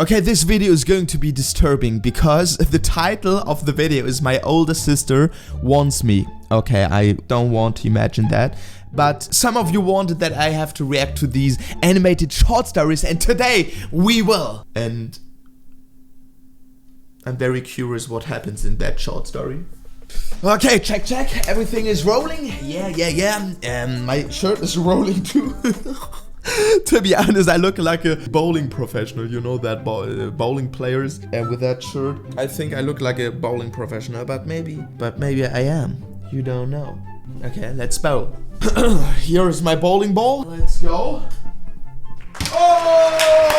Okay, this video is going to be disturbing because the title of the video is My Older Sister Wants Me. Okay, I don't want to imagine that. But some of you wanted that I have to react to these animated short stories, and today we will. And I'm very curious what happens in that short story. Okay, check. Everything is rolling. Yeah. And my shirt is rolling too. To be honest, I look like a bowling professional. You know that bowling players with that shirt. I think I look like a bowling professional, but maybe I am. You don't know. Okay, let's bowl. Here is my bowling ball. Let's go. Oh,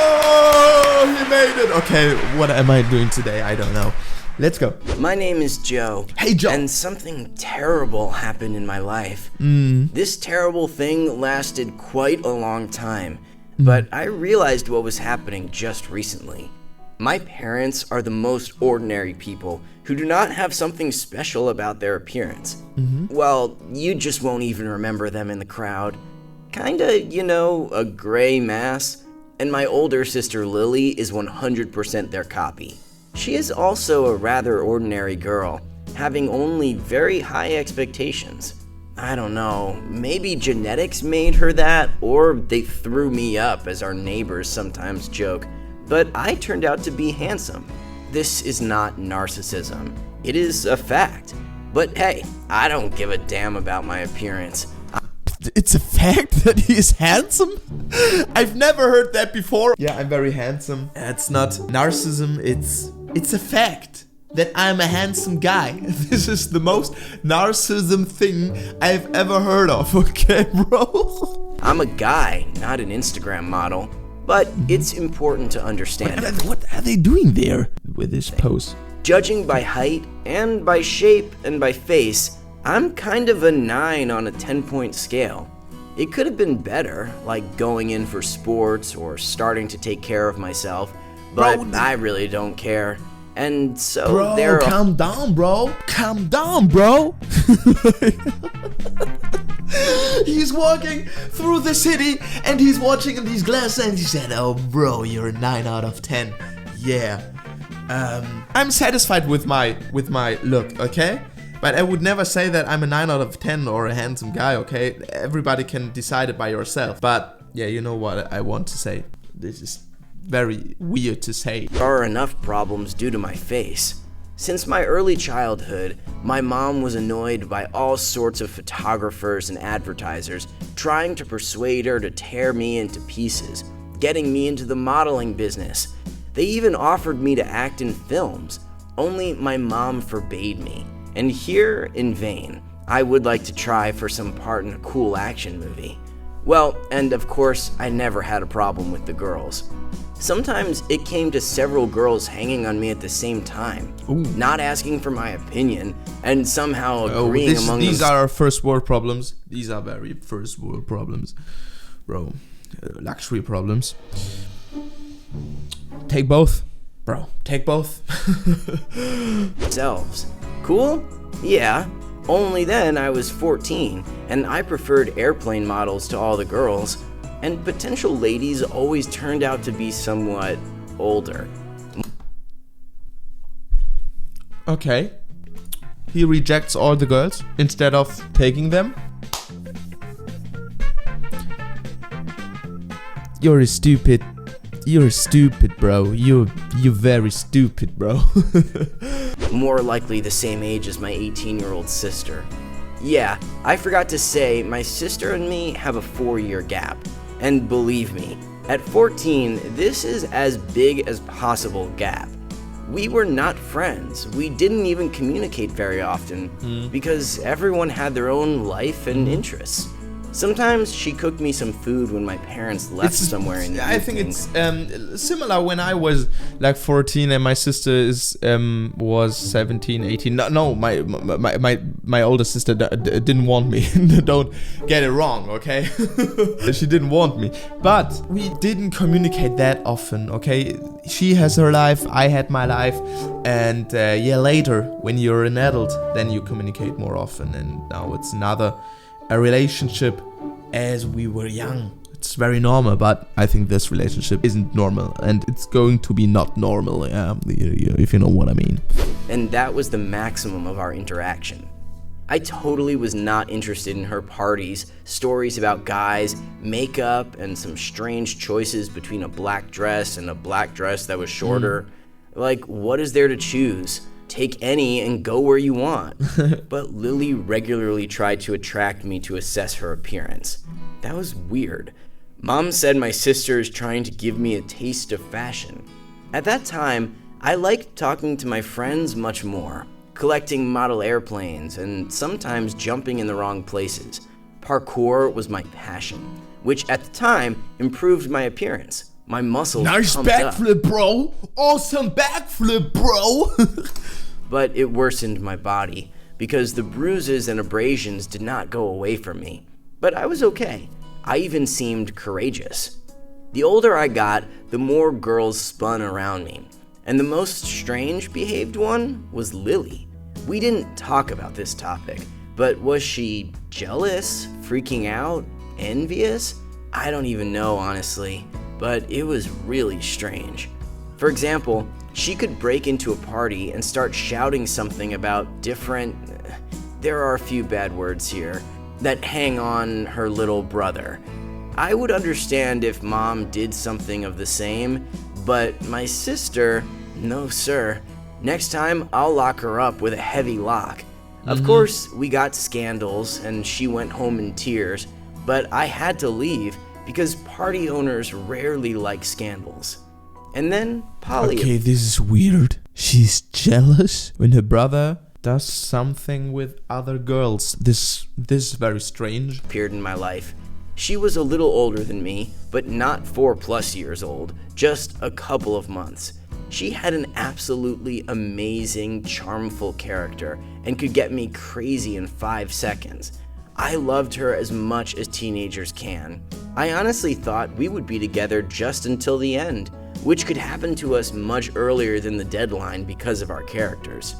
he made it. Okay, what am I doing today? I don't know. Let's go. My name is Joe. Hey, Joe. And something terrible happened in my life. This terrible thing lasted quite a long time, but I realized what was happening just recently. My parents are the most ordinary people who do not have something special about their appearance. Well, you just won't even remember them in the crowd. Kinda, you know, a gray mass. And my older sister Lily is 100% their copy. She is also a rather ordinary girl, having only very high expectations. I don't know, maybe genetics made her that, or they threw me up, as our neighbors sometimes joke, but I turned out to be handsome. This is not narcissism, it is a fact. But hey, I don't give a damn about my appearance. It's a fact that he is handsome? I've never heard that before. Yeah, I'm very handsome. It's not narcissism, it's a fact that I'm a handsome guy. This is the most narcissism thing I've ever heard of, okay, bro? I'm a guy, not an Instagram model, but it's important to understand. What are they doing there with this pose? Judging by height, and by shape, and by face, I'm kind of a 9 on a 10-point scale. It could have been better, like going in for sports or starting to take care of myself, but I really don't care. And so calm down, bro. Calm down, bro. He's walking through the city and he's watching in these glasses and he said, "Oh, bro, you're a 9 out of 10. Yeah. I'm satisfied with my look, okay? But I would never say that I'm a 9 out of 10 or a handsome guy, okay? Everybody can decide it by yourself. But yeah, you know what I want to say. This is very weird to say. There are enough problems due to my face. Since my early childhood, my mom was annoyed by all sorts of photographers and advertisers trying to persuade her to tear me into pieces, getting me into the modeling business. They even offered me to act in films, only my mom forbade me. And here, in vain, I would like to try for some part in a cool action movie. Well, and of course, I never had a problem with the girls. Sometimes it came to several girls hanging on me at the same time, not asking for my opinion, and somehow agreeing among them. These are our first world problems. These are very first world problems. Bro, luxury problems. Take both. Bro, take both. Selves. Cool? Yeah. Only then I was 14, and I preferred airplane models to all the girls, and potential ladies always turned out to be somewhat older. Okay. He rejects all the girls instead of taking them. You're stupid, bro. You're very stupid, bro. More likely the same age as my 18-year-old sister. Yeah, I forgot to say, my sister and me have a 4-year gap. And believe me, at 14, this is as big as possible gap. We were not friends. We didn't even communicate very often because everyone had their own life and interests. Sometimes she cooked me some food when my parents left somewhere in the evening. I think it's similar when I was like 14 and my sister was 17, 18. No, my older sister didn't want me. Don't get it wrong, okay? She didn't want me. But we didn't communicate that often, okay? She has her life, I had my life. And yeah, later, when you're an adult, then you communicate more often. And now it's a relationship as we were young It's very normal, but I think this relationship isn't normal, and it's going to be not normal, if you know what I mean. And that was the maximum of our interaction. I totally was not interested in her parties, stories about guys, makeup, and some strange choices between a black dress and a black dress that was shorter. Like, what is there to choose? Take any and go where you want. But Lily regularly tried to attract me to assess her appearance. That was weird. Mom said my sister is trying to give me a taste of fashion. At that time, I liked talking to my friends much more, collecting model airplanes and sometimes jumping in the wrong places. Parkour was my passion, which at the time improved my appearance. My muscles Nice pumped up. backflip, bro. Awesome backflip, bro. But it worsened my body because the bruises and abrasions did not go away from me. But I was okay. I even seemed courageous. The older I got, the more girls spun around me. And the most strange behaved one was Lily. We didn't talk about this topic, but was she jealous, freaking out, envious? I don't even know, honestly, but it was really strange. For example, she could break into a party and start shouting something about there are a few bad words here, that hang on her little brother. I would understand if Mom did something of the same, but my sister, no sir. Next time, I'll lock her up with a heavy lock. Of course, we got scandals and she went home in tears, but I had to leave because party owners rarely like scandals. And then Polly... Okay, this is weird. She's jealous when her brother does something with other girls. This is very strange. Appeared in my life. She was a little older than me, but not 4+ years old, just a couple of months. She had an absolutely amazing, charmful character and could get me crazy in 5 seconds. I loved her as much as teenagers can. I honestly thought we would be together just until the end, which could happen to us much earlier than the deadline because of our characters.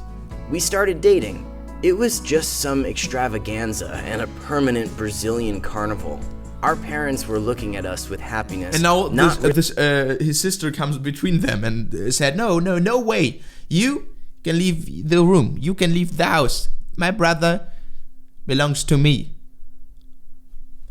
We started dating. It was just some extravaganza and a permanent Brazilian carnival. Our parents were looking at us with happiness. And now his sister comes between them and said, no way. You can leave the room. You can leave the house. My brother belongs to me.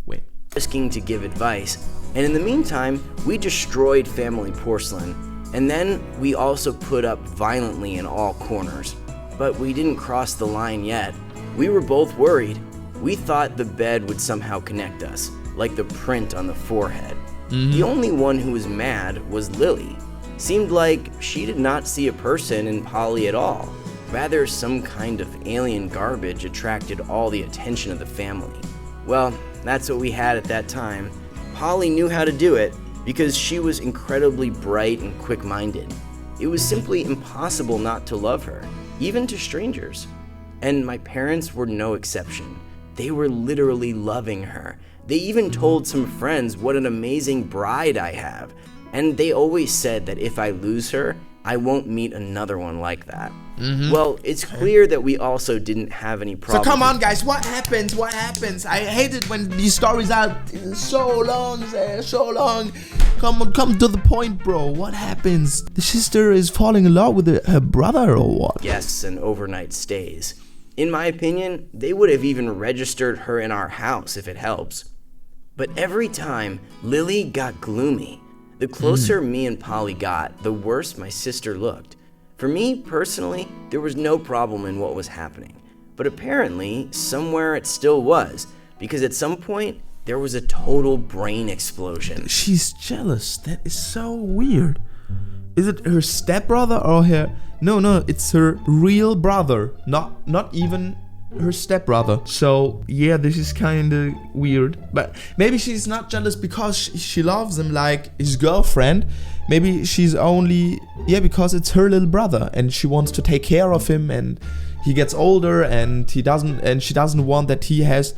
Wait. Risking to give advice. And in the meantime, we destroyed family porcelain. And then we also put up violently in all corners. But we didn't cross the line yet. We were both worried. We thought the bed would somehow connect us, like the print on the forehead. The only one who was mad was Lily. Seemed like she did not see a person in Polly at all. Rather, some kind of alien garbage attracted all the attention of the family. Well, that's what we had at that time. Polly knew how to do it because she was incredibly bright and quick-minded. It was simply impossible not to love her, even to strangers. And my parents were no exception. They were literally loving her. They even told some friends what an amazing bride I have. And they always said that if I lose her, I won't meet another one like that. Well, it's clear that we also didn't have any problems. So come on, guys, what happens? I hate it when these stories are so long. Come to the point, bro. What happens? The sister is falling in love with her brother or what? Guests and overnight stays. In my opinion, they would have even registered her in our house if it helps. But every time, Lily got gloomy. The closer me and Polly got, the worse my sister looked. For me, personally, there was no problem in what was happening. But apparently, somewhere it still was, because at some point, there was a total brain explosion. She's jealous. That is so weird. Is it her stepbrother or her... No, it's her real brother. Not even her stepbrother. So, yeah, this is kinda weird. But maybe she's not jealous because she loves him like his girlfriend. Maybe she's only... Yeah, because it's her little brother and she wants to take care of him and he gets older and she doesn't want that he has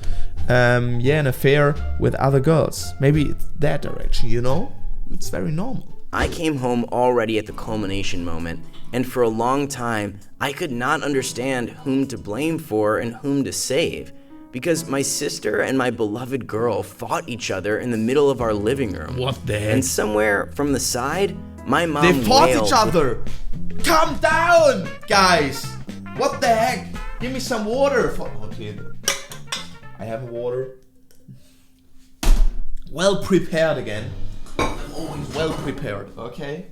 an affair with other girls. Maybe it's that direction, you know? It's very normal. I came home already at the culmination moment, and for a long time, I could not understand whom to blame for and whom to save. because my sister and my beloved girl fought each other in the middle of our living room. What the heck? And somewhere from the side, my mom They fought wailed. each other. Calm down, guys. What the heck? Give me some water. Okay, I have water. Well prepared again. I'm always well prepared. Okay.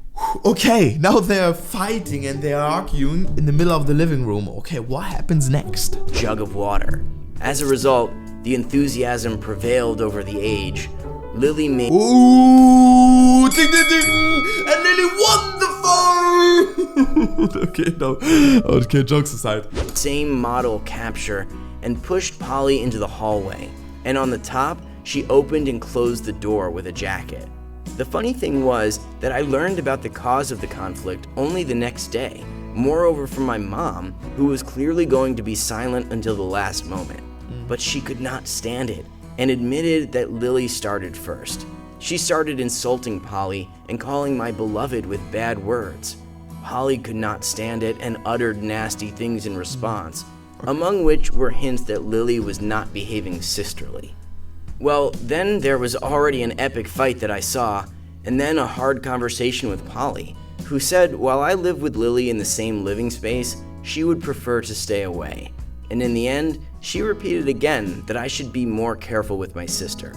Okay, now they're fighting and they're arguing in the middle of the living room. Okay, what happens next? Jug of water. As a result, the enthusiasm prevailed over the age. Lily made Ooh, ding ding ding! And Lily won the fight! Okay, no. Okay, jokes aside. same model capture and pushed Polly into the hallway. And on the top, she opened and closed the door with a jacket. The funny thing was that I learned about the cause of the conflict only the next day, moreover from my mom, who was clearly going to be silent until the last moment. But she could not stand it and admitted that Lily started first. She started insulting Polly and calling my beloved with bad words. Polly could not stand it and uttered nasty things in response, among which were hints that Lily was not behaving sisterly. Well, then there was already an epic fight that I saw, and then a hard conversation with Polly, who said while I live with Lily in the same living space, she would prefer to stay away. And in the end, she repeated again that I should be more careful with my sister.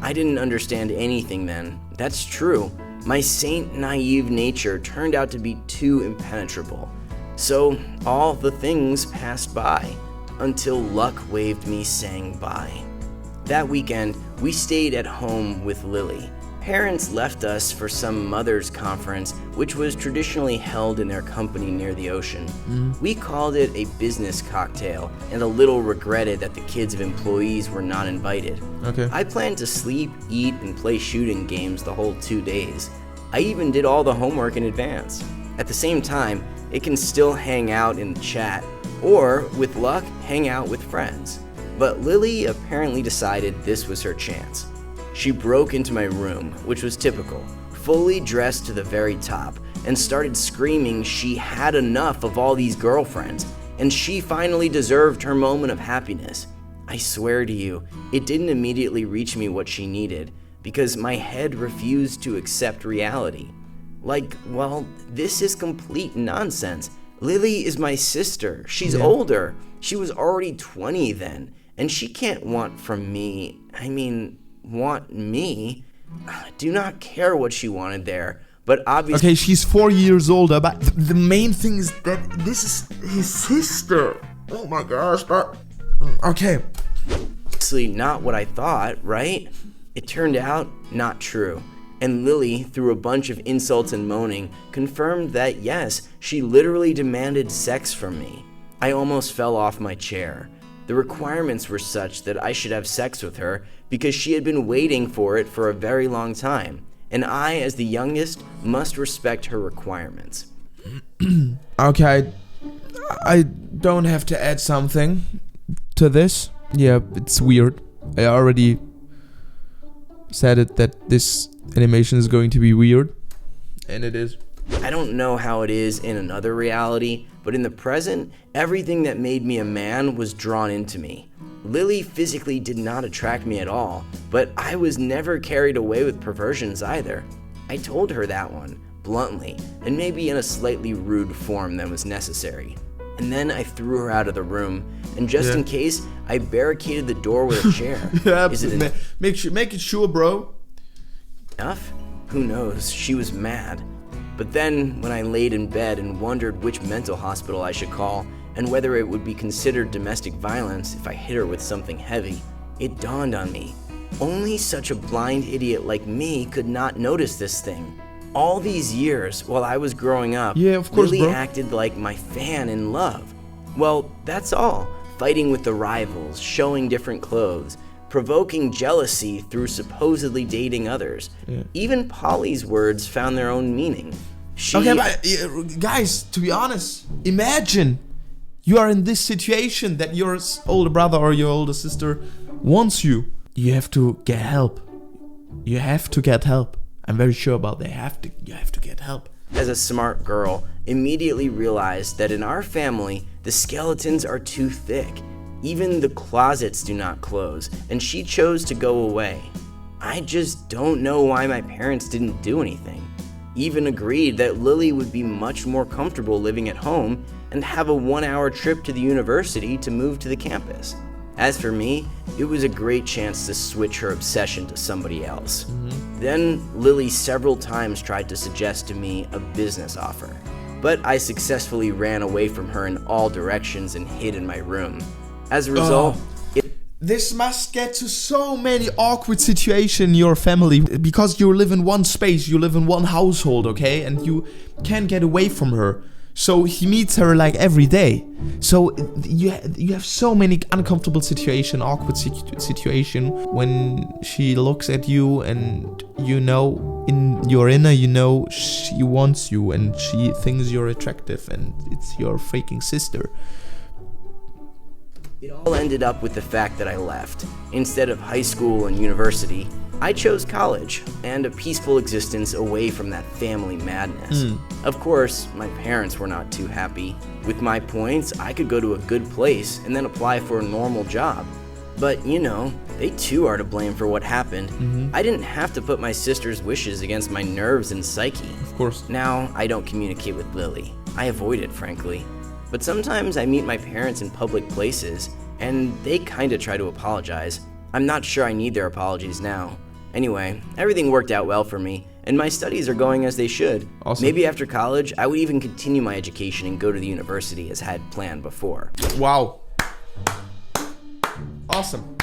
I didn't understand anything then. That's true. My saint naive nature turned out to be too impenetrable. So all the things passed by, until luck waved me saying bye. That weekend, we stayed at home with Lily. Parents left us for some mother's conference, which was traditionally held in their company near the ocean. We called it a business cocktail, and a little regretted that the kids of employees were not invited. Okay. I planned to sleep, eat, and play shooting games the whole 2 days. I even did all the homework in advance. At the same time, it can still hang out in the chat, or, with luck, hang out with friends. But Lily apparently decided this was her chance. She broke into my room, which was typical, fully dressed to the very top, and started screaming she had enough of all these girlfriends, and she finally deserved her moment of happiness. I swear to you, it didn't immediately reach me what she needed, because my head refused to accept reality. Like, well, this is complete nonsense. Lily is my sister. She's older. She was already 20 then. And she can't want from me, want me? I do not care what she wanted there, but obviously... Okay, she's 4 years older, but the main thing is that this is his sister. Oh my gosh, but... Okay. Obviously not what I thought, right? It turned out not true. And Lily, through a bunch of insults and moaning, confirmed that yes, she literally demanded sex from me. I almost fell off my chair. The requirements were such that I should have sex with her because she had been waiting for it for a very long time, and I, as the youngest, must respect her requirements. Okay, I don't have to add something to this. Yeah, it's weird. I already said it that this animation is going to be weird, and it is. I don't know how it is in another reality, but in the present, everything that made me a man was drawn into me. Lily physically did not attract me at all, but I was never carried away with perversions either. I told her that one, bluntly, and maybe in a slightly rude form than was necessary. And then I threw her out of the room, and just in case, I barricaded the door with a chair. Is it make it sure, bro. enough? Who knows? She was mad. But then, when I laid in bed and wondered which mental hospital I should call, and whether it would be considered domestic violence if I hit her with something heavy, it dawned on me. Only such a blind idiot like me could not notice this thing. All these years, while I was growing up, of course, Lily bro. acted like my fan in love. Well, that's all. Fighting with the rivals, showing different clothes, provoking jealousy through supposedly dating others. Even Polly's words found their own meaning. Okay, but guys, to be honest, imagine you are in this situation that your older brother or your older sister wants you. You have to get help. You have to get help. I'm very sure about that. You have to get help. As a smart girl, immediately realized that in our family, the skeletons are too thick. Even the closets do not close, and she chose to go away. I just don't know why my parents didn't do anything. Even agreed that Lily would be much more comfortable living at home and have a 1-hour trip to the university to move to the campus. As for me, it was a great chance to switch her obsession to somebody else. Then Lily several times tried to suggest to me a business offer, but I successfully ran away from her in all directions and hid in my room. As a result, this must get to so many awkward situations in your family because you live in one space, you live in one household, okay? And you can't get away from her. So he meets her like every day. So you have so many uncomfortable situation, awkward situation when she looks at you and you know in your inner, you know she wants you and she thinks you're attractive and it's your freaking sister. It all ended up with the fact that I left. Instead of high school and university, I chose college and a peaceful existence away from that family madness. Of course, my parents were not too happy. With my points, I could go to a good place and then apply for a normal job. But, you know, they too are to blame for what happened. I didn't have to put my sister's wishes against my nerves and psyche. Of course. Now, I don't communicate with Lily. I avoid it, frankly. But sometimes I meet my parents in public places, and they kinda try to apologize. I'm not sure I need their apologies now. Anyway, everything worked out well for me, and my studies are going as they should. Awesome. Maybe after college, I would even continue my education and go to the university as had planned before. Wow. Awesome.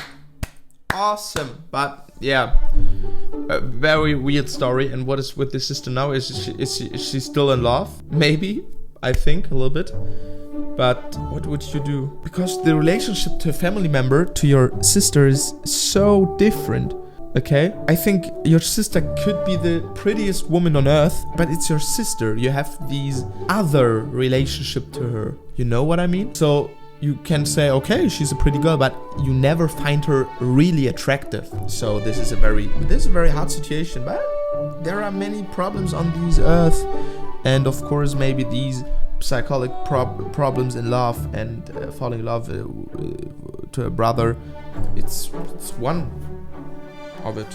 But yeah, a very weird story. And what is with the sister now? Is she still in love? Maybe, I think a little bit. But what would you do? Because the relationship to a family member, to your sister, is so different. Okay? I think your sister could be the prettiest woman on earth, but it's your sister. You have these other relationship to her. You know what I mean? So you can say, okay, she's a pretty girl, but you never find her really attractive. So this is a very hard situation, but there are many problems on this earth. And of course, maybe these psychological problems in love and falling in love to a brother, it's one of it.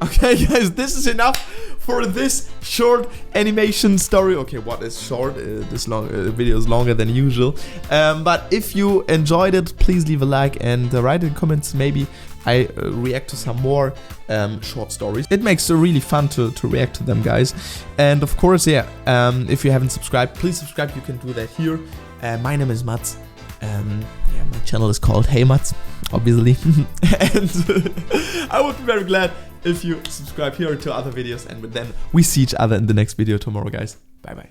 Okay guys, this is enough for this short animation story. Okay, what is short? This video is longer than usual. But if you enjoyed it, please leave a like and write in the comments. Maybe I react to some more short stories. It makes it really fun to react to them, guys. And of course, yeah, if you haven't subscribed, please subscribe. You can do that here. My name is Mats. Yeah, my channel is called HeyMats, obviously. And I would be very glad if you subscribe here to other videos. And then we see each other in the next video tomorrow, guys. Bye bye.